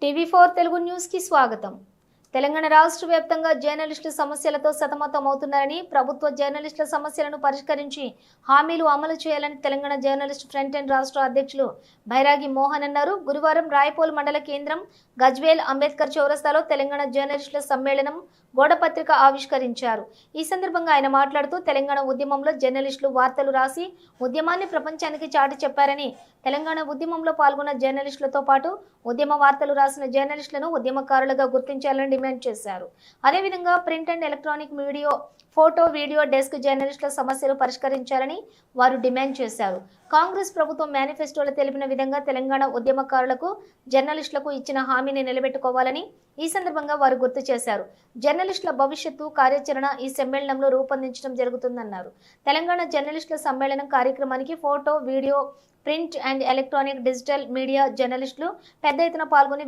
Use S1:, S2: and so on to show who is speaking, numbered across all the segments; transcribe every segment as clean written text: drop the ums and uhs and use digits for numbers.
S1: టీవీ4 Telugu news కి స్వాగతం. తెలంగాణ రాష్ట్ర వ్యాప్తంగా జర్నలిస్టుల సమస్యలతో సతమతమవుతున్నారని, ప్రభుత్వ జర్నలిస్టుల సమస్యలను పరిష్కరించి హామీలు అమలు చేయాలని తెలంగాణ జర్నలిస్ట్ ఫ్రంట్ ఎండ్ రాష్ట్ర అధ్యక్షులు బైరాగి మోహన్ అన్నారు. గురువారం రాయపోల్ మండల కేంద్రం గజ్వేల్ అంబేద్కర్ చౌరస్తాలో తెలంగాణ జర్నలిస్టుల సమ్మేళనం గోడపత్రిక ఆవిష్కరించారు. ఈ సందర్భంగా ఆయన మాట్లాడుతూ తెలంగాణ ఉద్యమంలో జర్నలిస్టులు వార్తలు రాసి ఉద్యమాన్ని ప్రపంచానికి చాటి చెప్పారని, తెలంగాణ ఉద్యమంలో పాల్గొన్న జర్నలిస్టులతో పాటు ఉద్యమ వార్తలు రాసిన జర్నలిస్టులను ఉద్యమకారులుగా గుర్తించాలని డిమాండ్ చేశారు. అదేవిధంగా print and electronic media, photo, video desk జర్నలిస్టుల సమస్యలు పరిష్కరించాలని వారు డిమాండ్ చేశారు. కాంగ్రెస్ ప్రభుత్వం మేనిఫెస్టోలో తెలిపిన విధంగా తెలంగాణ ఉద్యమకారులకు, జర్నలిస్టులకు ఇచ్చిన హామీని నిలబెట్టుకోవాలని ఈ సందర్భంగా వారు గుర్తు చేశారు. జర్నలిస్టుల భవిష్యత్తు కార్యాచరణ ఈ సమ్మేళనంలో రూపొందించడం జరుగుతుందన్నారు. తెలంగాణ జర్నలిస్టుల సమ్మేళనం కార్యక్రమానికి photo, video, print and electronic, digital media జర్నలిస్టులు పెద్ద ఎత్తున పాల్గొని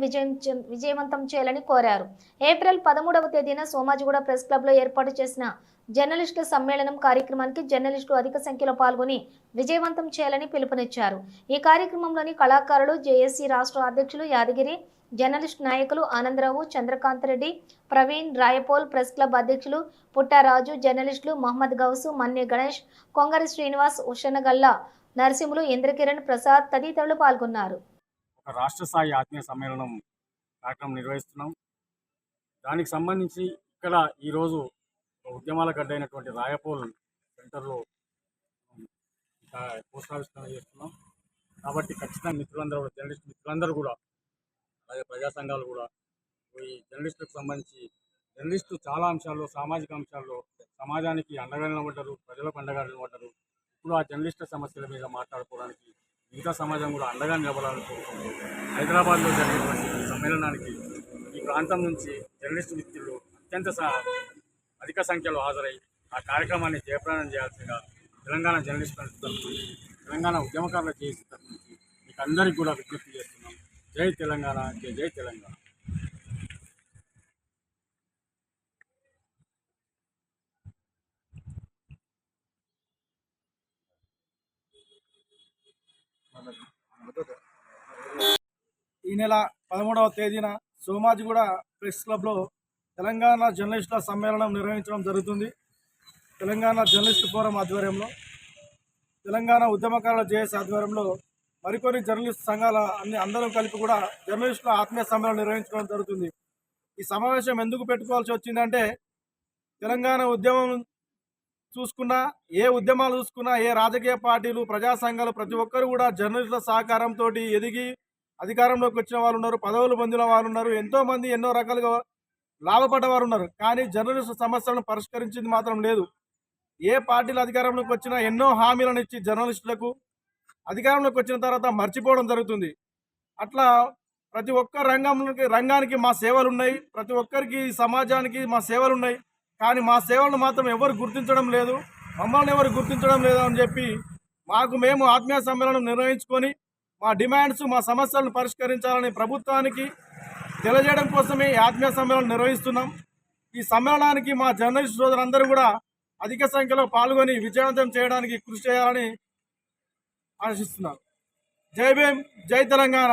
S1: విజయవంతం చేయాలని కోరారు. ఏప్రిల్ 13వ తేదీన సోమాజిగూడ ప్రెస్ క్లబ్లో ఏర్పాటు చేసిన జర్నలిస్టుల సమ్మేళనం కార్యక్రమానికి జర్నలిస్టులు అధిక సంఖ్యలో పాల్గొని విజయవంతం చేయాలని పిలుపునిచ్చారు. ఈ కార్యక్రమంలోని కళాకారులు, జేఏసీ రాష్ట్ర అధ్యక్షులు యాదగిరి, జర్నలిస్ట్ నాయకులు ఆనందరావు, చంద్రకాంత్ రెడ్డి, ప్రవీణ్, రాయపోల్ ప్రెస్ క్లబ్ అధ్యక్షులు పుట్టారాజు, జర్నలిస్టులు మహమ్మద్ గౌసు, మన్నే గణేష్, కొంగరి శ్రీనివాస్, ఉషనగల్లా నరసింహులు, ఇంద్రకిరణ్ ప్రసాద్ తదితరులు పాల్గొన్నారు.
S2: ఒక రాష్ట్ర స్థాయి ఆత్మీయ సమ్మేళనం కార్యక్రమం నిర్వహిస్తున్నాం. దానికి సంబంధించి ఇక్కడ ఈరోజు ఉద్యమాల గడ్డైనటువంటి రాయపోల్ సెంటర్లో పోస్ట్ ఆవిష్కరణ చేస్తున్నాం. కాబట్టి ఖచ్చితంగా మిత్రులందరూ, జర్నలిస్ట్ మిత్రులందరూ కూడా, అలాగే ప్రజా సంఘాలు కూడా ఈ జర్నలిస్టులకు సంబంధించి జర్నలిస్టు చాలా అంశాల్లో, సామాజిక అంశాల్లో సమాజానికి అండగా నిలబడ్డారు, ప్రజలకు అండగా నిలబడ్డారు. ఇప్పుడు ఆ జర్నలిస్టుల సమస్యల మీద మాట్లాడుకోవడానికి మిగతా సమాజం కూడా అండగా నిలబడాలని కోరుకుంటున్నారు. హైదరాబాద్లో జరిగినటువంటి సమ్మేళనానికి ఈ ప్రాంతం నుంచి జర్నలిస్టు మిత్రులు అత్యంత అధిక సంఖ్యలో హాజరై ఆ కార్యక్రమాన్ని జయప్రదం చేయాల్సిందిగా తెలంగాణ జర్నలిస్టు తరఫు నుంచి, తెలంగాణ ఉద్యమకారుల చేసి తరఫు నుంచి మీకు అందరికీ కూడా విజ్ఞప్తి చేస్తున్నాం. జై తెలంగాణ, జై జై తెలంగాణ.
S3: ఈ నెల 13వ తేదీన సోమాజిగూడ ప్రెస్ క్లబ్లో తెలంగాణ జర్నలిస్టుల సమ్మేళనం నిర్వహించడం జరుగుతుంది. తెలంగాణ జర్నలిస్ట్ ఫోరం ఆధ్వర్యంలో, తెలంగాణ ఉద్యమకారుల జేఏసీ ఆధ్వర్యంలో మరికొన్ని జర్నలిస్ట్ సంఘాల అందరం కలిపి కూడా జర్నలిస్టుల ఆత్మీయ సమ్మేళనం నిర్వహించడం జరుగుతుంది. ఈ సమావేశం ఎందుకు పెట్టుకోవాల్సి వచ్చిందంటే, తెలంగాణ ఉద్యమం చూసుకున్నా, ఏ ఉద్యమాలు చూసుకున్నా, ఏ రాజకీయ పార్టీలు, ప్రజా సంఘాలు ప్రతి ఒక్కరు కూడా జర్నలిస్టుల సహకారంతో ఎదిగి అధికారంలోకి వచ్చిన వాళ్ళు ఉన్నారు, పదవులు పొందిన వాళ్ళు ఉన్నారు, ఎంతోమంది ఎన్నో రకాలుగా లాభపడ్డవారు ఉన్నారు. కానీ జర్నలిస్టు సమస్యలను పరిష్కరించింది మాత్రం లేదు. ఏ పార్టీలు అధికారంలోకి వచ్చినా ఎన్నో హామీలను ఇచ్చి జర్నలిస్టులకు అధికారంలోకి వచ్చిన తర్వాత మర్చిపోవడం జరుగుతుంది. అట్లా ప్రతి ఒక్క రంగానికి మా సేవలు ఉన్నాయి, ప్రతి ఒక్కరికి సమాజానికి మా సేవలు ఉన్నాయి. కానీ మా సేవలను మాత్రం ఎవరు గుర్తించడం లేదు, మమ్మల్ని ఎవరు గుర్తించడం లేదు అని చెప్పి మేము ఆత్మీయ సమ్మేళనం నిర్వహించుకొని మా డిమాండ్స్, మా సమస్యలను పరిష్కరించాలని ప్రభుత్వానికి తెలియజేయడం కోసమే ఈ ఆత్మీయ సమ్మేళనం నిర్వహిస్తున్నాం. ఈ సమ్మేళనానికి మా జర్నలిస్ట్ సోదరులందరూ కూడా అధిక సంఖ్యలో పాల్గొని విజయవంతం చేయడానికి కృషి చేయాలని ఆశిస్తున్నాను. జై భీమ్, జై తెలంగాణ.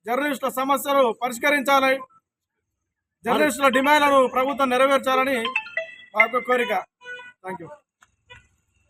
S3: జర్నలిస్టుల సమస్యలు పరిష్కరించాలి, జర్నలిస్టుల డిమాండ్లను ప్రభుత్వం నెరవేర్చాలని మా యొక్క కోరిక. Thank you.